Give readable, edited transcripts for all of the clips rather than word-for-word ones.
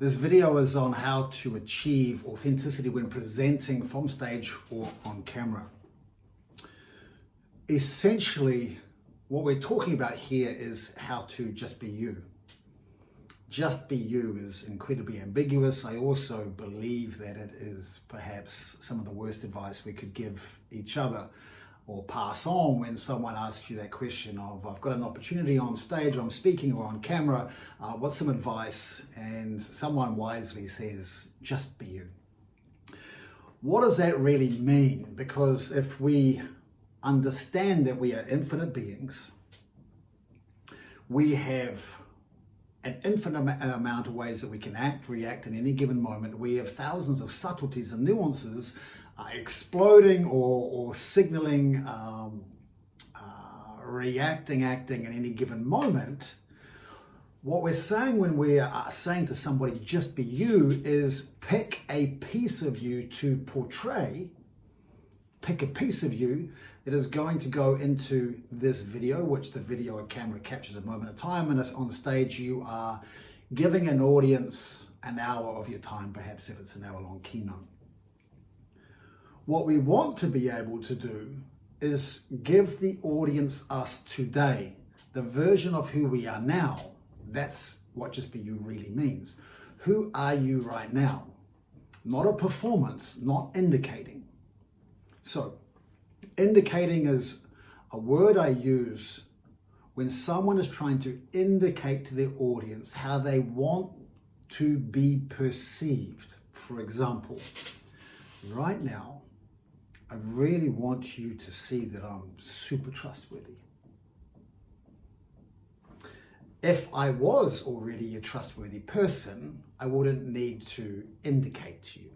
This video is on how to achieve authenticity when presenting from stage or on camera. Essentially, what we're talking about here is how to just be you. Just be you is incredibly ambiguous. I also believe that it is perhaps some of the worst advice we could give each other or pass on when someone asks you that question of, I've got an opportunity on stage, or I'm speaking or on camera, what's some advice? And someone wisely says, just be you. What does that really mean? Because if we understand that we are infinite beings, we have an infinite amount of ways that we can act, react in any given moment. We have thousands of subtleties and nuances exploding or signaling, reacting, acting in any given moment. What we're saying when we are saying to somebody, just be you, is pick a piece of you to portray. Pick a piece of you that is going to go into this video, which the video camera captures a moment of time, and on stage you are giving an audience an hour of your time, perhaps if it's an hour-long keynote. What we want to be able to do is give the audience us today, the version of who we are now. That's what just be you really means. Who are you right now? Not a performance, not indicating. So, indicating is a word I use when someone is trying to indicate to their audience how they want to be perceived. For example, right now, I really want you to see that I'm super trustworthy. If I was already a trustworthy person, I wouldn't need to indicate to you.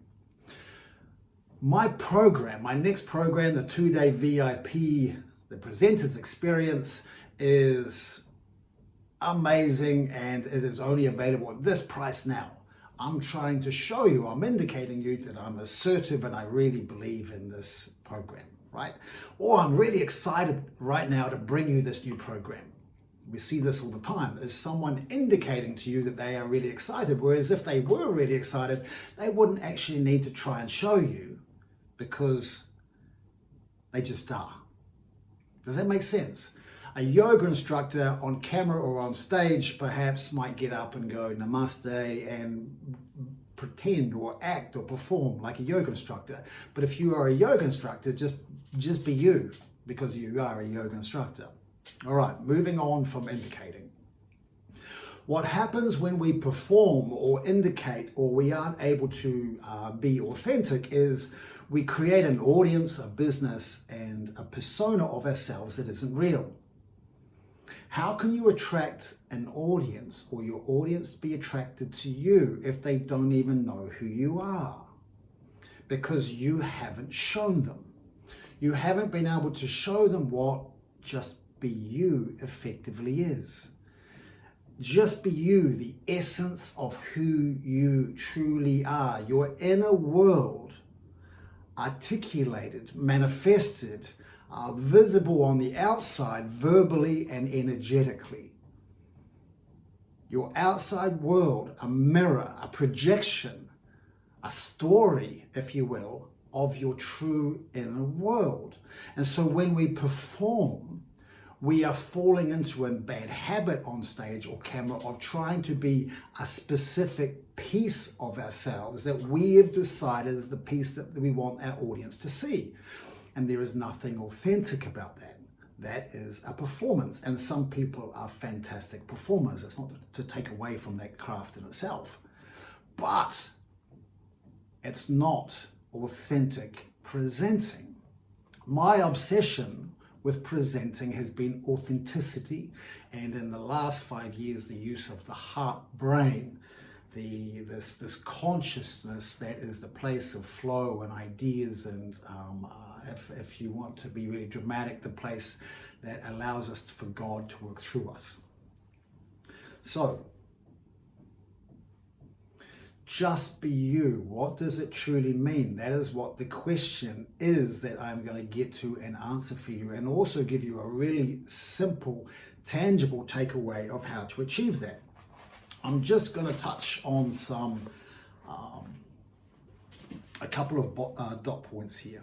My program, my next program, the 2-day VIP, the presenter's experience, is amazing, and it is only available at this price now. I'm trying to show you, I'm indicating you that I'm assertive and I really believe in this program, right? Or I'm really excited right now to bring you this new program. We see this all the time. Is someone indicating to you that they are really excited, whereas if they were really excited, they wouldn't actually need to try and show you because they just are. Does that make sense? A yoga instructor on camera or on stage perhaps might get up and go namaste and pretend or act or perform like a yoga instructor. But if you are a yoga instructor, just be you, because you are a yoga instructor. All right, moving on from indicating. What happens when we perform or indicate or we aren't able to be authentic is we create an audience, a business, and a persona of ourselves that isn't real. How can you attract an audience or your audience be attracted to you if they don't even know who you are? Because you haven't shown them. You haven't been able to show them what just be you effectively is. Just be you, the essence of who you truly are, your inner world, articulated, manifested, visible on the outside, verbally and energetically. Your outside world, a mirror, a projection, a story, if you will, of your true inner world. And so when we perform, we are falling into a bad habit on stage or camera of trying to be a specific piece of ourselves that we have decided is the piece that we want our audience to see. And there is nothing authentic about that. That is a performance. And some people are fantastic performers. It's not to take away from that craft in itself. But it's not authentic presenting. My obsession with presenting has been authenticity, and in the last 5 years, the use of the heart-brain, this consciousness that is the place of flow and ideas, and if you want to be really dramatic, the place that allows us for God to work through us. So, just be you. What does it truly mean? That is what the question is that I'm going to get to and answer for you, and also give you a really simple, tangible takeaway of how to achieve that. I'm just going to touch on a couple of dot points here.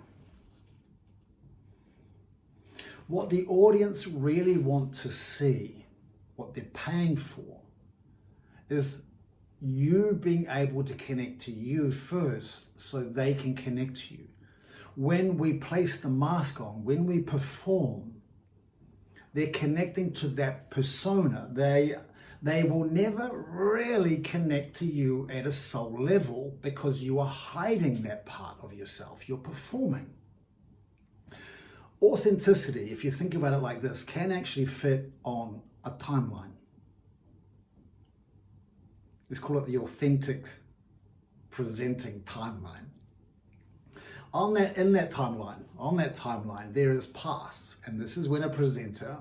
What the audience really want to see, what they're paying for, is you being able to connect to you first so they can connect to you. When we place the mask on, when we perform, they're connecting to that persona. They will never really connect to you at a soul level because you are hiding that part of yourself. You're performing. Authenticity, if you think about it like this, can actually fit on a timeline. Let's call it the authentic presenting timeline. On that timeline, there is past, and this is when a presenter,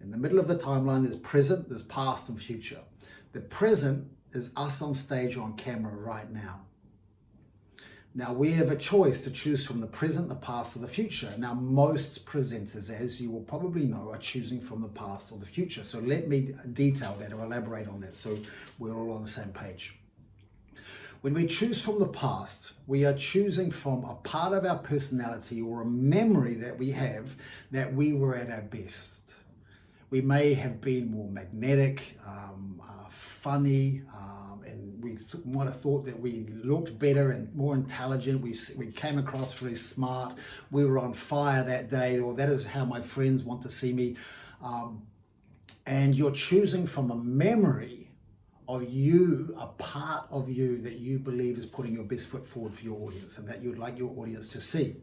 in the middle of the timeline, there's present, there's past and future. The present is us on stage or on camera right now. Now we have a choice to choose from the present, the past, or the future. Now most presenters, as you will probably know, are choosing from the past or the future. So let me detail that or elaborate on that so we're all on the same page. When we choose from the past, we are choosing from a part of our personality or a memory that we have that we were at our best. We may have been more magnetic, funny, and we might have thought that we looked better and more intelligent. We came across very smart. We were on fire that day, or that is how my friends want to see me. And you're choosing from a memory of you, a part of you that you believe is putting your best foot forward for your audience and that you'd like your audience to see.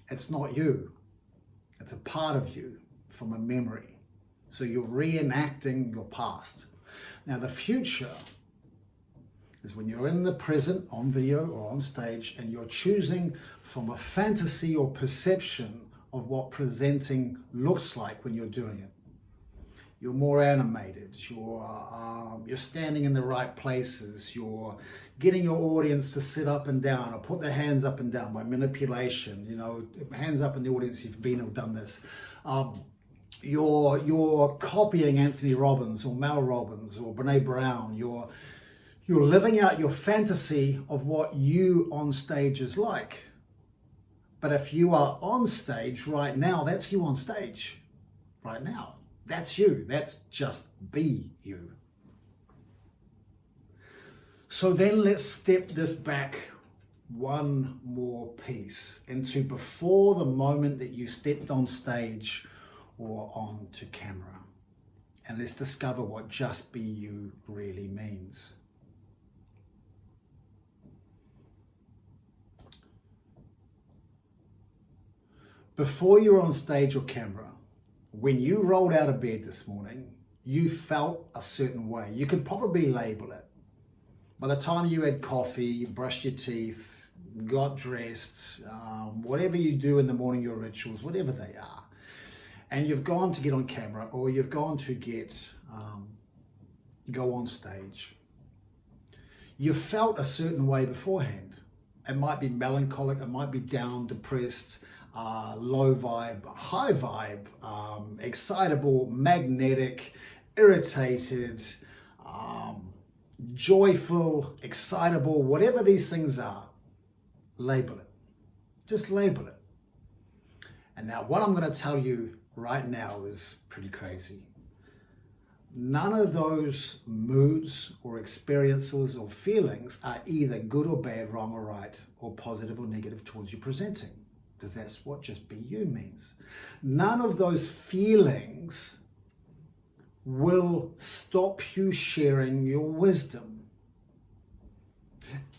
It's not you. It's a part of you from a memory. So you're reenacting your past. Now the future is when you're in the present on video or on stage and you're choosing from a fantasy or perception of what presenting looks like when you're doing it. You're more animated, you're standing in the right places, you're getting your audience to sit up and down or put their hands up and down by manipulation, hands up in the audience if you've been or done this. You're copying Anthony Robbins or Mel Robbins or Brene Brown. You're living out your fantasy of what you on stage is like. But if you are on stage right now, that's you on stage right now. That's you. That's just be you. So then let's step this back one more piece into before the moment that you stepped on stage or onto camera. And let's discover what just be you really means. Before you were on stage or camera, when you rolled out of bed this morning, you felt a certain way. You could probably label it. By the time you had coffee, brushed your teeth, got dressed, whatever you do in the morning, your rituals, whatever they are, and you've gone to get on camera or you've gone to go on stage, you felt a certain way beforehand. It might be melancholic, it might be down, depressed, low vibe, high vibe, excitable, magnetic, irritated, joyful, excitable, whatever these things are, label it. Just label it. And now what I'm going to tell you right now is pretty crazy. None of those moods or experiences or feelings are either good or bad, wrong or right, or positive or negative towards you presenting. Because that's what just be you means. None of those feelings will stop you sharing your wisdom.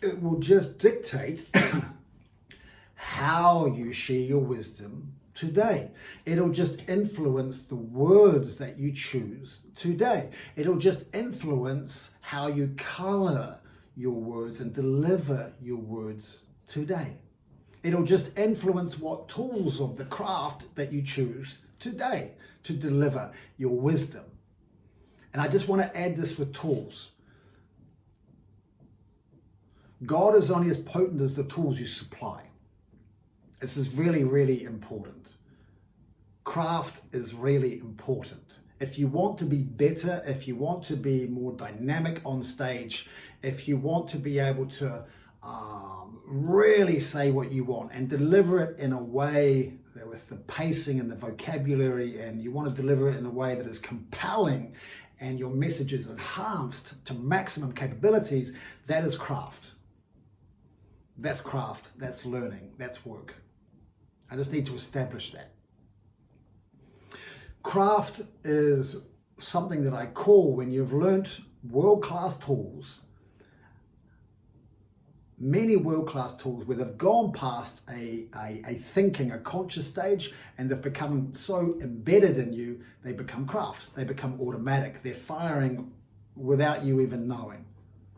It will just dictate how you share your wisdom today. It'll just influence the words that you choose today. It'll just influence how you color your words and deliver your words today. It'll just influence what tools of the craft that you choose today to deliver your wisdom. And I just want to add this with tools. God is only as potent as the tools you supply. This is really, really important. Craft is really important. If you want to be better, if you want to be more dynamic on stage, if you want to be able to really say what you want and deliver it in a way that with the pacing and the vocabulary, and you want to deliver it in a way that is compelling and your message is enhanced to maximum capabilities, that is craft. That's craft, that's learning, that's work. I just need to establish that. Craft is something that I call when you've learnt world-class tools, many world-class tools where they've gone past a thinking, a conscious stage, and they've become so embedded in you, they become craft. They become automatic. They're firing without you even knowing.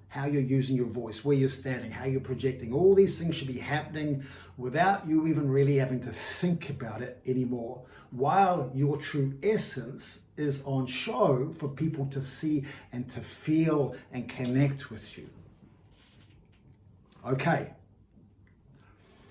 How you're using your voice, where you're standing, how you're projecting. All these things should be happening without you even really having to think about it anymore, while your true essence is on show for people to see and to feel and connect with you. Okay.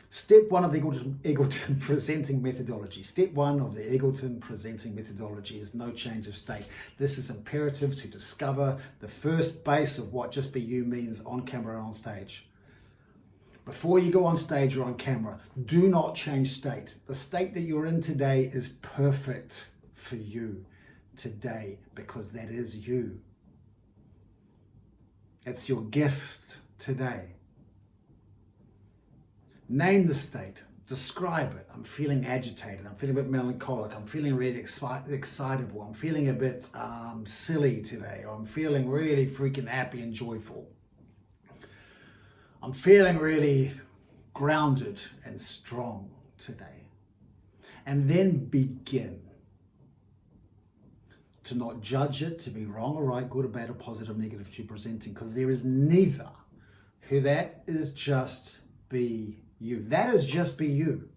Step one of the Eagleton presenting methodology. Step one of the Eagleton presenting methodology is no change of state. This is imperative to discover the first base of what just be you means on camera and on stage. Before you go on stage or on camera, do not change state. The state that you're in today is perfect for you today because that is you. It's your gift today. Name the state, describe it. I'm feeling agitated, I'm feeling a bit melancholic, I'm feeling really excitable, I'm feeling a bit silly today, or I'm feeling really freaking happy and joyful. I'm feeling really grounded and strong today. And then begin to not judge it, to be wrong or right, good or bad or positive, negative to presenting, because there is neither. That is just be you. That is just be you.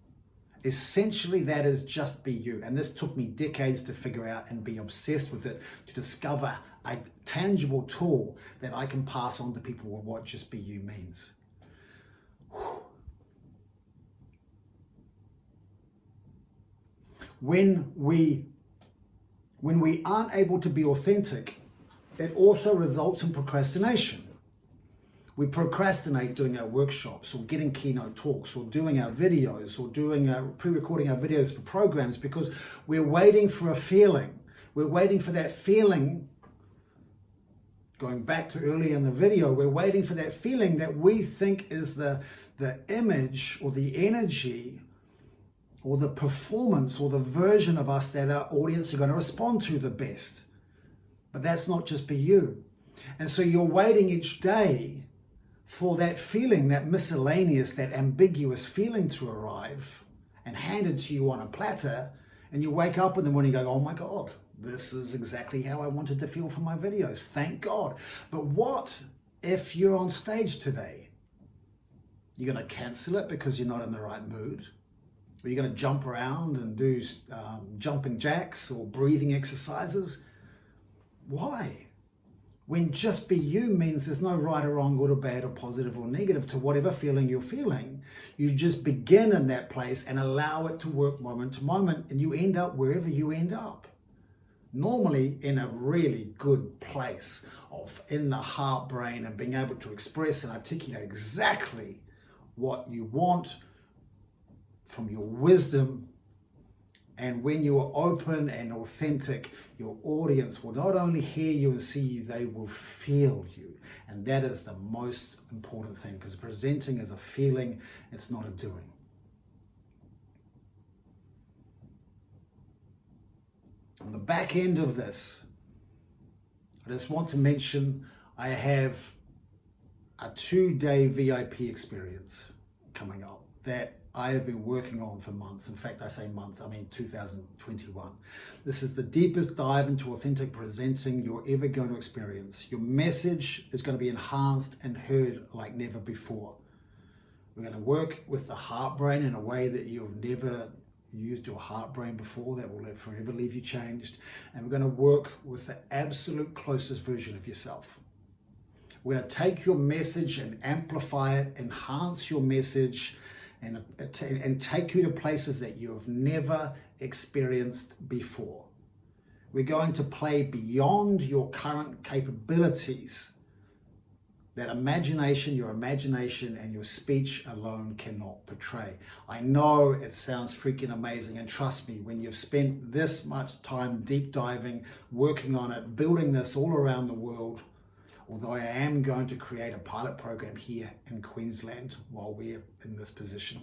Essentially, that is just be you. And this took me decades to figure out and be obsessed with it, to discover a tangible tool that I can pass on to people with what just be you means. When we aren't able to be authentic, it also results in procrastination. We procrastinate doing our workshops or getting keynote talks or doing our videos or doing pre-recording our videos for programs because we're waiting for a feeling. We're waiting for that feeling. Going back to earlier in the video, we're waiting for that feeling that we think is the image or the energy or the performance or the version of us that our audience are going to respond to the best. But that's not just be you. And so you're waiting each day for that feeling, that miscellaneous, that ambiguous feeling to arrive and handed to you on a platter, and you wake up in the morning going, oh my God, this is exactly how I wanted to feel for my videos. Thank God. But what if you're on stage today? You're going to cancel it because you're not in the right mood? Or you're going to jump around and do jumping jacks or breathing exercises? Why? When just be you means there's no right or wrong, good or bad or positive or negative to whatever feeling you're feeling. You just begin in that place and allow it to work moment to moment, and you end up wherever you end up. Normally in a really good place of in the heart brain and being able to express and articulate exactly what you want from your wisdom. And when you are open and authentic, your audience will not only hear you and see you, they will feel you. And that is the most important thing, because presenting is a feeling, it's not a doing. On the back end of this, I just want to mention I have a 2-day VIP experience coming up that I have been working on for months. In fact, I say months, I mean 2021. This is the deepest dive into authentic presenting you're ever going to experience. Your message is going to be enhanced and heard like never before. We're going to work with the heart brain in a way that you've never used your heart brain before, that will forever leave you changed. And we're going to work with the absolute closest version of yourself. We're going to take your message and amplify it, enhance your message, and take you to places that you have never experienced before. We're going to play beyond your current capabilities that your imagination and your speech alone cannot portray. I know it sounds freaking amazing, and trust me, when you've spent this much time deep diving, working on it, building this all around the world, although I am going to create a pilot program here in Queensland while we're in this position.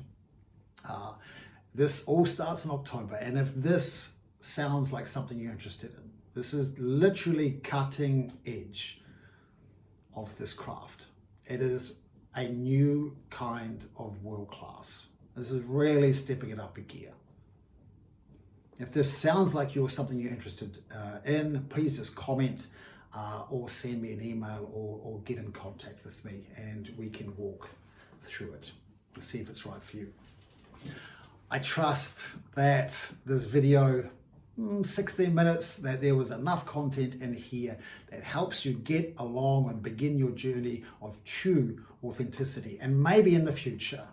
This all starts in October, and if this sounds like something you're interested in, this is literally cutting edge of this craft. It is a new kind of world class. This is really stepping it up a gear. If this sounds like something you're interested in, please just comment or send me an email or get in contact with me, and we can walk through it and see if it's right for you. I trust that this video, 16 minutes, that there was enough content in here that helps you get along and begin your journey of true authenticity. And maybe in the future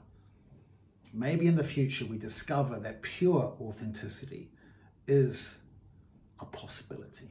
we discover that pure authenticity is a possibility.